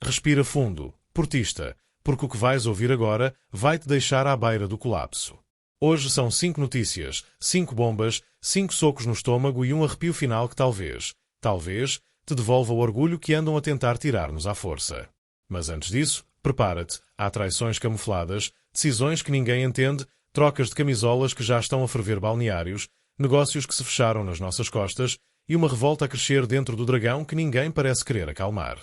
Respira fundo, portista, porque o que vais ouvir agora vai-te deixar à beira do colapso. Hoje são 5 notícias, 5 bombas, 5 socos no estômago e um arrepio final que talvez, te devolva o orgulho que andam a tentar tirar-nos à força. Mas antes disso, prepara-te. Há traições camufladas, decisões que ninguém entende, trocas de camisolas que já estão a ferver balneários, negócios que se fecharam nas nossas costas e uma revolta a crescer dentro do dragão que ninguém parece querer acalmar.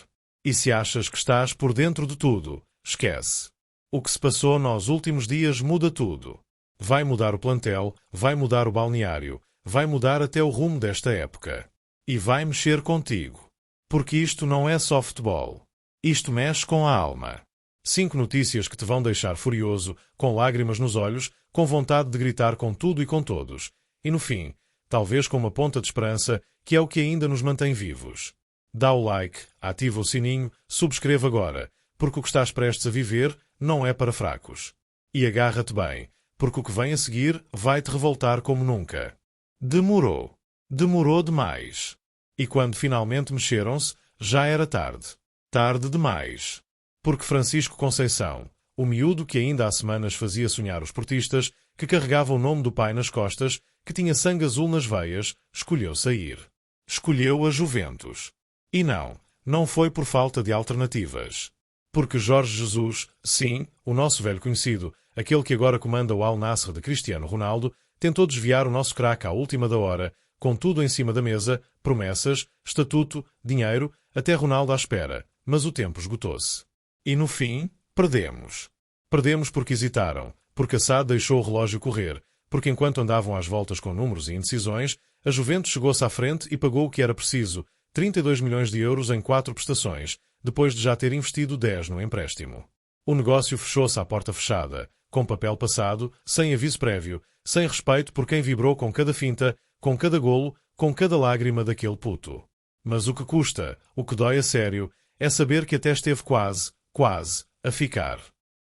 E se achas que estás por dentro de tudo, esquece. O que se passou nos últimos dias muda tudo. Vai mudar o plantel, vai mudar o balneário, vai mudar até o rumo desta época. E vai mexer contigo. Porque isto não é só futebol. Isto mexe com a alma. 5 notícias que te vão deixar furioso, com lágrimas nos olhos, com vontade de gritar com tudo e com todos. E no fim, talvez com uma ponta de esperança, que é o que ainda nos mantém vivos. Dá o like, ativa o sininho, subscreve agora, porque o que estás prestes a viver não é para fracos. E agarra-te bem, porque o que vem a seguir vai-te revoltar como nunca. Demorou. Demorou demais. E quando finalmente mexeram-se, já era tarde. Tarde demais. Porque Francisco Conceição, o miúdo que ainda há semanas fazia sonhar os portistas, que carregava o nome do pai nas costas, que tinha sangue azul nas veias, escolheu sair. Escolheu a Juventus. E não foi por falta de alternativas. Porque Jorge Jesus, sim, o nosso velho conhecido, aquele que agora comanda o Al Nassr de Cristiano Ronaldo, tentou desviar o nosso craque à última da hora, com tudo em cima da mesa, promessas, estatuto, dinheiro, até Ronaldo à espera, mas o tempo esgotou-se. E no fim, perdemos. Perdemos porque hesitaram, porque Assad deixou o relógio correr, porque enquanto andavam às voltas com números e indecisões, a Juventus chegou-se à frente e pagou o que era preciso, 32 milhões de euros em 4 prestações, depois de já ter investido 10 no empréstimo. O negócio fechou-se à porta fechada, com papel passado, sem aviso prévio, sem respeito por quem vibrou com cada finta, com cada golo, com cada lágrima daquele puto. Mas o que custa, o que dói a sério, é saber que até esteve quase, a ficar.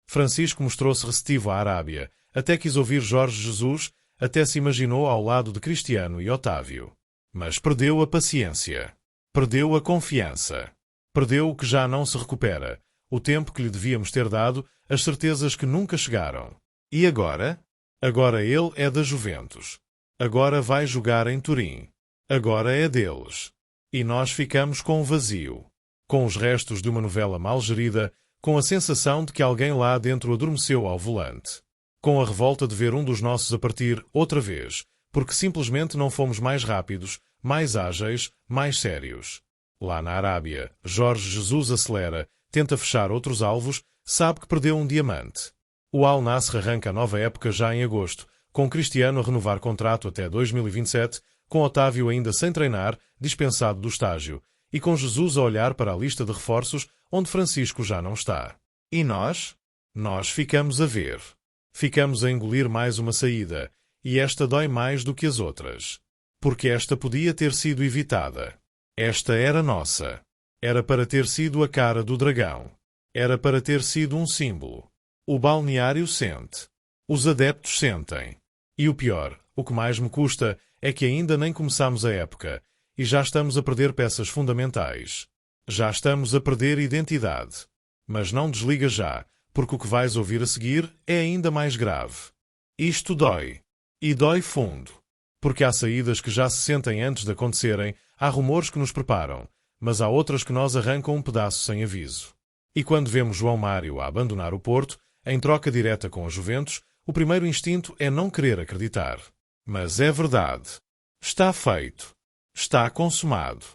Francisco mostrou-se receptivo à Arábia, até quis ouvir Jorge Jesus, até se imaginou ao lado de Cristiano e Otávio. Mas perdeu a paciência. Perdeu a confiança. Perdeu o que já não se recupera, o tempo que lhe devíamos ter dado, as certezas que nunca chegaram. E agora? Agora ele é da Juventus. Agora vai jogar em Turim. Agora é deles. E nós ficamos com o vazio. Com os restos de uma novela mal gerida, com a sensação de que alguém lá dentro adormeceu ao volante. Com a revolta de ver um dos nossos a partir outra vez, porque simplesmente não fomos mais rápidos, mais ágeis, mais sérios. Lá na Arábia, Jorge Jesus acelera, tenta fechar outros alvos, sabe que perdeu um diamante. O Al Nassr arranca a nova época já em agosto, com Cristiano a renovar contrato até 2027, com Otávio ainda sem treinar, dispensado do estágio, e com Jesus a olhar para a lista de reforços onde Francisco já não está. E nós? Nós ficamos a ver. Ficamos a engolir mais uma saída, e esta dói mais do que as outras. Porque esta podia ter sido evitada. Esta era nossa. Era para ter sido a cara do dragão. Era para ter sido um símbolo. O balneário sente. Os adeptos sentem. E o pior, o que mais me custa, é que ainda nem começamos a época, e já estamos a perder peças fundamentais. Já estamos a perder identidade. Mas não desliga já, porque o que vais ouvir a seguir é ainda mais grave. Isto dói. E dói fundo. Porque há saídas que já se sentem antes de acontecerem, há rumores que nos preparam, mas há outras que nós arrancam um pedaço sem aviso. E quando vemos João Mário a abandonar o Porto, em troca direta com a Juventus, o primeiro instinto é não querer acreditar. Mas é verdade. Está feito. Está consumado.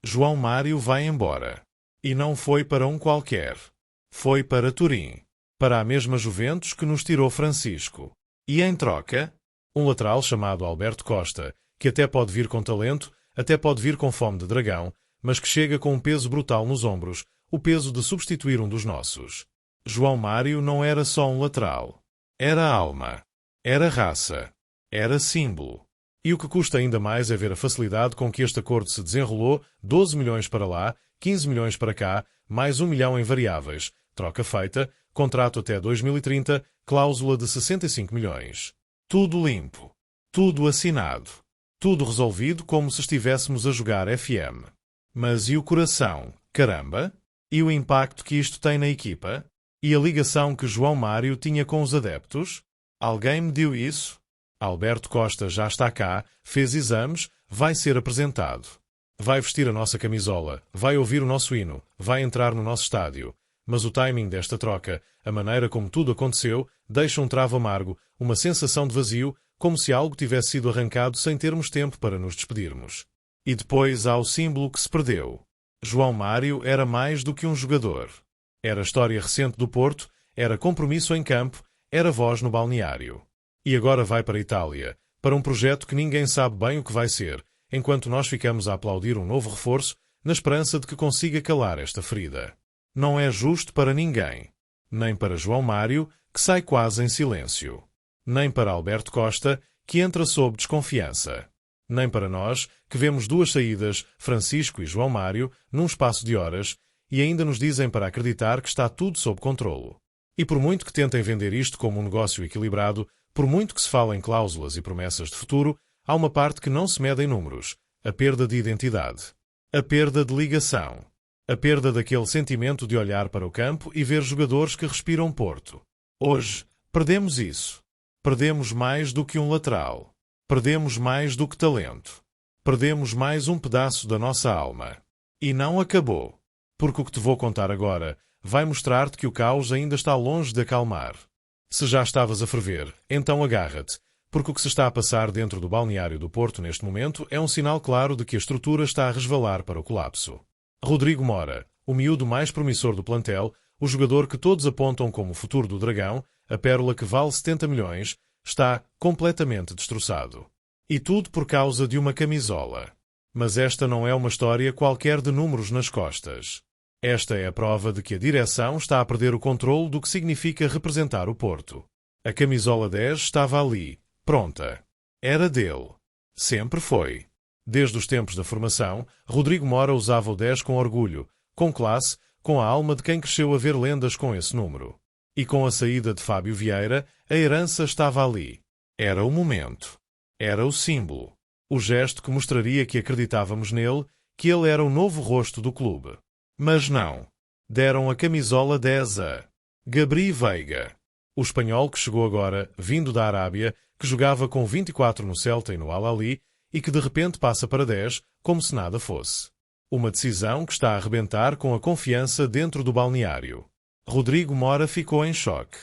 João Mário vai embora. E não foi para um qualquer. Foi para Turim. Para a mesma Juventus que nos tirou Francisco. E em troca, um lateral chamado Alberto Costa, que até pode vir com talento, até pode vir com fome de dragão, mas que chega com um peso brutal nos ombros, o peso de substituir um dos nossos. João Mário não era só um lateral. Era alma. Era raça. Era símbolo. E o que custa ainda mais é ver a facilidade com que este acordo se desenrolou, 12 milhões para lá, 15 milhões para cá, mais 1 milhão em variáveis, troca feita, contrato até 2030, cláusula de 65 milhões. Tudo limpo. Tudo assinado. Tudo resolvido como se estivéssemos a jogar FM. Mas e o coração? Caramba! E o impacto que isto tem na equipa? E a ligação que João Mário tinha com os adeptos? Alguém me deu isso? Alberto Costa já está cá, fez exames, vai ser apresentado. Vai vestir a nossa camisola, vai ouvir o nosso hino, vai entrar no nosso estádio. Mas o timing desta troca, a maneira como tudo aconteceu, deixa um travo amargo, uma sensação de vazio, como se algo tivesse sido arrancado sem termos tempo para nos despedirmos. E depois há o símbolo que se perdeu. João Mário era mais do que um jogador. Era história recente do Porto, era compromisso em campo, era voz no balneário. E agora vai para a Itália, para um projeto que ninguém sabe bem o que vai ser, enquanto nós ficamos a aplaudir um novo reforço, na esperança de que consiga calar esta ferida. Não é justo para ninguém. Nem para João Mário, que sai quase em silêncio. Nem para Alberto Costa, que entra sob desconfiança. Nem para nós, que vemos duas saídas, Francisco e João Mário, num espaço de horas, e ainda nos dizem para acreditar que está tudo sob controlo. E por muito que tentem vender isto como um negócio equilibrado, por muito que se fale em cláusulas e promessas de futuro, há uma parte que não se mede em números: a perda de identidade. A perda de ligação. A perda daquele sentimento de olhar para o campo e ver jogadores que respiram Porto. Hoje, perdemos isso. Perdemos mais do que um lateral. Perdemos mais do que talento. Perdemos mais um pedaço da nossa alma. E não acabou. Porque o que te vou contar agora vai mostrar-te que o caos ainda está longe de acalmar. Se já estavas a ferver, então agarra-te, porque o que se está a passar dentro do balneário do Porto neste momento é um sinal claro de que a estrutura está a resvalar para o colapso. Rodrigo Mora, o miúdo mais promissor do plantel, o jogador que todos apontam como o futuro do Dragão, a pérola que vale 70 milhões, está completamente destroçado. E tudo por causa de uma camisola. Mas esta não é uma história qualquer de números nas costas. Esta é a prova de que a direção está a perder o controle do que significa representar o Porto. A camisola 10 estava ali, pronta. Era dele. Sempre foi. Desde os tempos da formação, Rodrigo Mora usava o 10 com orgulho, com classe, com a alma de quem cresceu a ver lendas com esse número. E com a saída de Fábio Vieira, a herança estava ali. Era o momento. Era o símbolo. O gesto que mostraria que acreditávamos nele, que ele era o novo rosto do clube. Mas não. Deram a camisola 10 a Gabri Veiga. O espanhol que chegou agora, vindo da Arábia, que jogava com 24 no Celta e no Al-Ahly, e que de repente passa para 10, como se nada fosse. Uma decisão que está a arrebentar com a confiança dentro do balneário. Rodrigo Mora ficou em choque.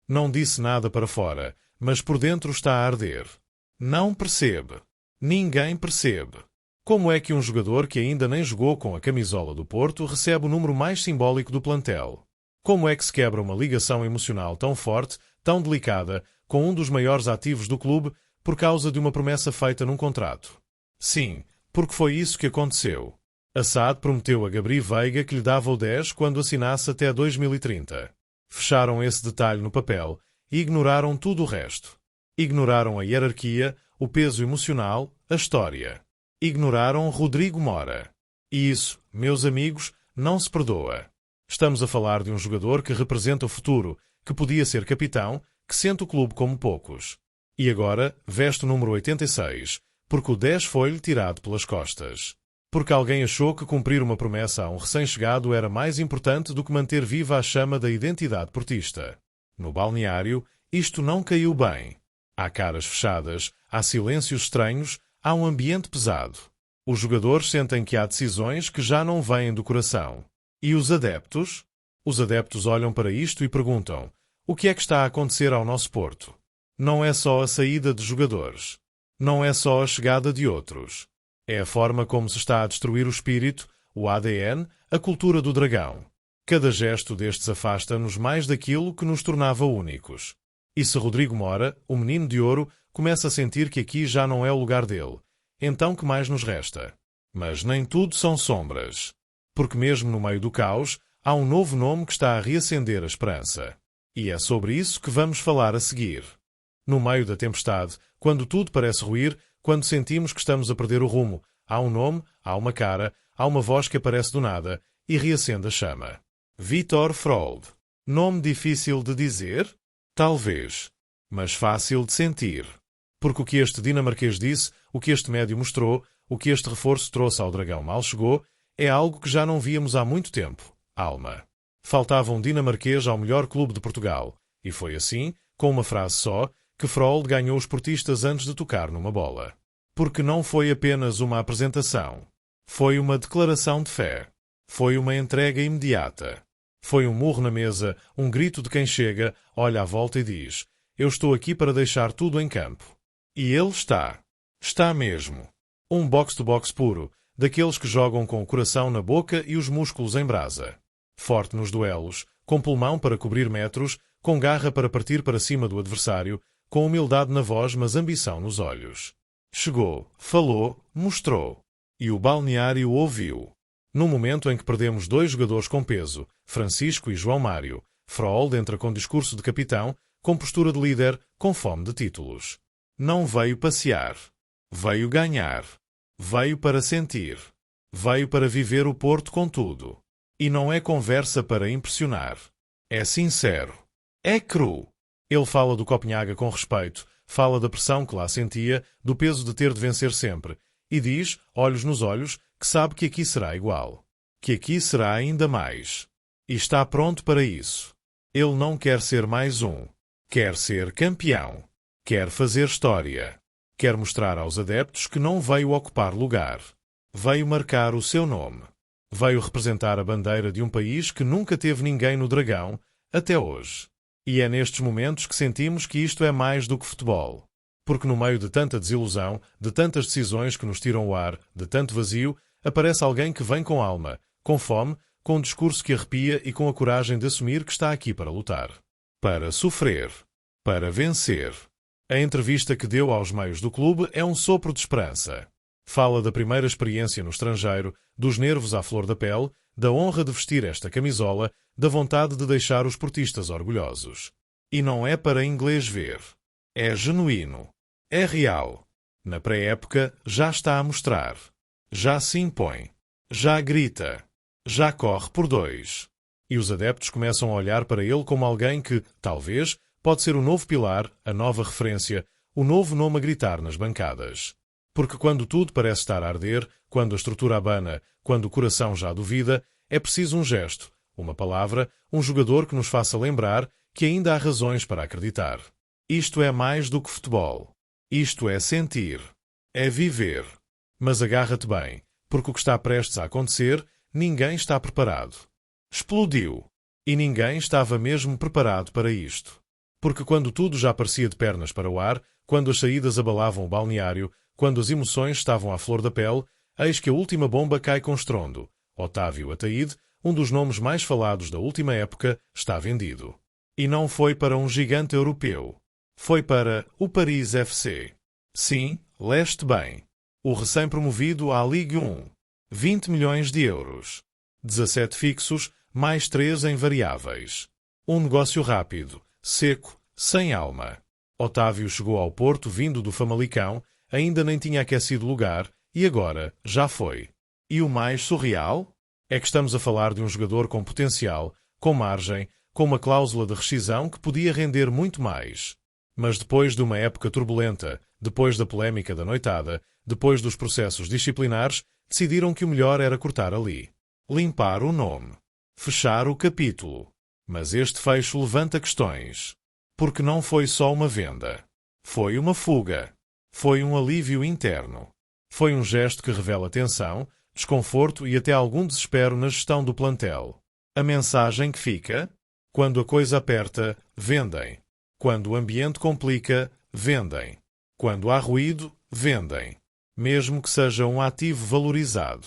Não disse nada para fora, mas por dentro está a arder. Não percebe. Ninguém percebe. Como é que um jogador que ainda nem jogou com a camisola do Porto recebe o número mais simbólico do plantel? Como é que se quebra uma ligação emocional tão forte, tão delicada, com um dos maiores ativos do clube, por causa de uma promessa feita num contrato? Sim, porque foi isso que aconteceu. A SAD prometeu a Gabri Veiga que lhe dava o 10 quando assinasse até 2030. Fecharam esse detalhe no papel e ignoraram tudo o resto. Ignoraram a hierarquia, o peso emocional, a história. Ignoraram Rodrigo Mora. E isso, meus amigos, não se perdoa. Estamos a falar de um jogador que representa o futuro, que podia ser capitão, que sente o clube como poucos. E agora veste o número 86, porque o 10 foi-lhe tirado pelas costas. Porque alguém achou que cumprir uma promessa a um recém-chegado era mais importante do que manter viva a chama da identidade portista. No balneário, isto não caiu bem. Há caras fechadas, há silêncios estranhos, há um ambiente pesado. Os jogadores sentem que há decisões que já não vêm do coração. E os adeptos? Os adeptos olham para isto e perguntam: o que é que está a acontecer ao nosso Porto? Não é só a saída de jogadores. Não é só a chegada de outros. É a forma como se está a destruir o espírito, o ADN, a cultura do Dragão. Cada gesto destes afasta-nos mais daquilo que nos tornava únicos. E se Rodrigo Mora, o menino de ouro, começa a sentir que aqui já não é o lugar dele, então que mais nos resta? Mas nem tudo são sombras. Porque mesmo no meio do caos, há um novo nome que está a reacender a esperança. E é sobre isso que vamos falar a seguir. No meio da tempestade, quando tudo parece ruir, quando sentimos que estamos a perder o rumo, há um nome, há uma cara, há uma voz que aparece do nada e reacende a chama. Vitor Frold. Nome difícil de dizer? Talvez. Mas fácil de sentir. Porque o que este dinamarquês disse, o que este médio mostrou, o que este reforço trouxe ao Dragão mal chegou, é algo que já não víamos há muito tempo. Alma. Faltava um dinamarquês ao melhor clube de Portugal, e foi assim, com uma frase só, que Froholt ganhou os portistas antes de tocar numa bola. Porque não foi apenas uma apresentação. Foi uma declaração de fé. Foi uma entrega imediata. Foi um murro na mesa, um grito de quem chega, olha à volta e diz: eu estou aqui para deixar tudo em campo. E ele está. Está mesmo. Um box-to-box puro, daqueles que jogam com o coração na boca e os músculos em brasa. Forte nos duelos, com pulmão para cobrir metros, com garra para partir para cima do adversário, com humildade na voz mas ambição nos olhos. Chegou, falou, mostrou. E o balneário ouviu. No momento em que perdemos dois jogadores com peso, Francisco e João Mário, Froholt entra com discurso de capitão, com postura de líder, com fome de títulos. Não veio passear. Veio ganhar. Veio para sentir. Veio para viver o Porto com tudo. E não é conversa para impressionar. É sincero. É cru. Ele fala do Copenhaga com respeito, fala da pressão que lá sentia, do peso de ter de vencer sempre, e diz, olhos nos olhos, que sabe que aqui será igual. Que aqui será ainda mais. E está pronto para isso. Ele não quer ser mais um. Quer ser campeão. Quer fazer história. Quer mostrar aos adeptos que não veio ocupar lugar. Veio marcar o seu nome. Veio representar a bandeira de um país que nunca teve ninguém no Dragão, até hoje. E é nestes momentos que sentimos que isto é mais do que futebol. Porque no meio de tanta desilusão, de tantas decisões que nos tiram o ar, de tanto vazio, aparece alguém que vem com alma, com fome, com um discurso que arrepia e com a coragem de assumir que está aqui para lutar. Para sofrer. Para vencer. A entrevista que deu aos meios do clube é um sopro de esperança. Fala da primeira experiência no estrangeiro, dos nervos à flor da pele, da honra de vestir esta camisola, da vontade de deixar os portistas orgulhosos. E não é para inglês ver. É genuíno. É real. Na pré-época já está a mostrar. Já se impõe. Já grita. Já corre por dois. E os adeptos começam a olhar para ele como alguém que, talvez, pode ser o novo pilar, a nova referência, o novo nome a gritar nas bancadas. Porque quando tudo parece estar a arder, quando a estrutura abana, quando o coração já duvida, é preciso um gesto, uma palavra, um jogador que nos faça lembrar que ainda há razões para acreditar. Isto é mais do que futebol. Isto é sentir. É viver. Mas agarra-te bem, porque o que está prestes a acontecer, ninguém está preparado. Explodiu. E ninguém estava mesmo preparado para isto. Porque quando tudo já parecia de pernas para o ar, quando as saídas abalavam o balneário, quando as emoções estavam à flor da pele, eis que a última bomba cai com estrondo. Otávio Ataíde, um dos nomes mais falados da última época, está vendido. E não foi para um gigante europeu. Foi para o Paris FC. Sim, leste bem. O recém-promovido à Ligue 1. 20 milhões de euros. 17 fixos, mais 3 em variáveis. Um negócio rápido, seco, sem alma. Otávio chegou ao Porto vindo do Famalicão, ainda nem tinha aquecido lugar, e agora já foi. E o mais surreal? É que estamos a falar de um jogador com potencial, com margem, com uma cláusula de rescisão que podia render muito mais. Mas depois de uma época turbulenta, depois da polémica da noitada, depois dos processos disciplinares, decidiram que o melhor era cortar ali. Limpar o nome. Fechar o capítulo. Mas este fecho levanta questões. Porque não foi só uma venda. Foi uma fuga. Foi um alívio interno. Foi um gesto que revela tensão, desconforto e até algum desespero na gestão do plantel. A mensagem que fica? Quando a coisa aperta, vendem. Quando o ambiente complica, vendem. Quando há ruído, vendem. Mesmo que seja um ativo valorizado.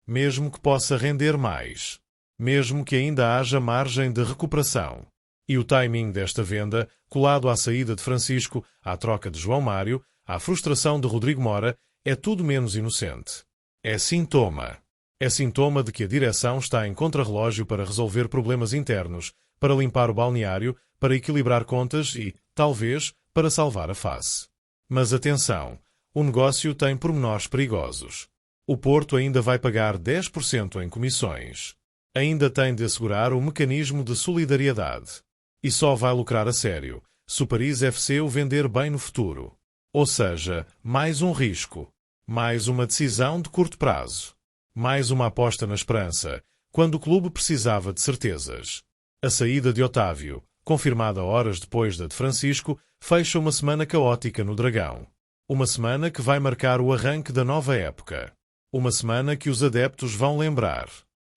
Mesmo que possa render mais. Mesmo que ainda haja margem de recuperação. E o timing desta venda, colado à saída de Francisco, à troca de João Mário, à frustração de Rodrigo Mora, é tudo menos inocente. É sintoma. É sintoma de que a direção está em contrarrelógio para resolver problemas internos, para limpar o balneário, para equilibrar contas e, talvez, para salvar a face. Mas atenção, o negócio tem pormenores perigosos. O Porto ainda vai pagar 10% em comissões. Ainda tem de assegurar o mecanismo de solidariedade. E só vai lucrar a sério, se o Paris FC o vender bem no futuro. Ou seja, mais um risco. Mais uma decisão de curto prazo. Mais uma aposta na esperança, quando o clube precisava de certezas. A saída de Otávio, confirmada horas depois da de Francisco, fecha uma semana caótica no Dragão. Uma semana que vai marcar o arranque da nova época. Uma semana que os adeptos vão lembrar.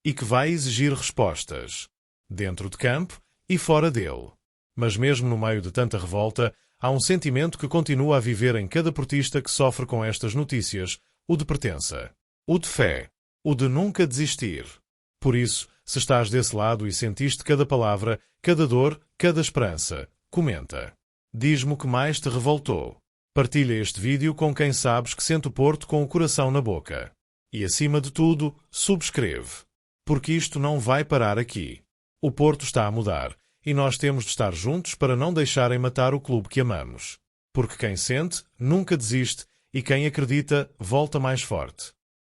E que vai exigir respostas. Dentro de campo e fora dele. Mas mesmo no meio de tanta revolta, há um sentimento que continua a viver em cada portista que sofre com estas notícias, o de pertença. O de fé. O de nunca desistir. Por isso, se estás desse lado e sentiste cada palavra, cada dor, cada esperança, comenta. Diz-me o que mais te revoltou. Partilha este vídeo com quem sabes que sente o Porto com o coração na boca. E acima de tudo, subscreve. Porque isto não vai parar aqui. O Porto está a mudar, e nós temos de estar juntos para não deixarem matar o clube que amamos. Porque quem sente, nunca desiste, e quem acredita, volta mais forte.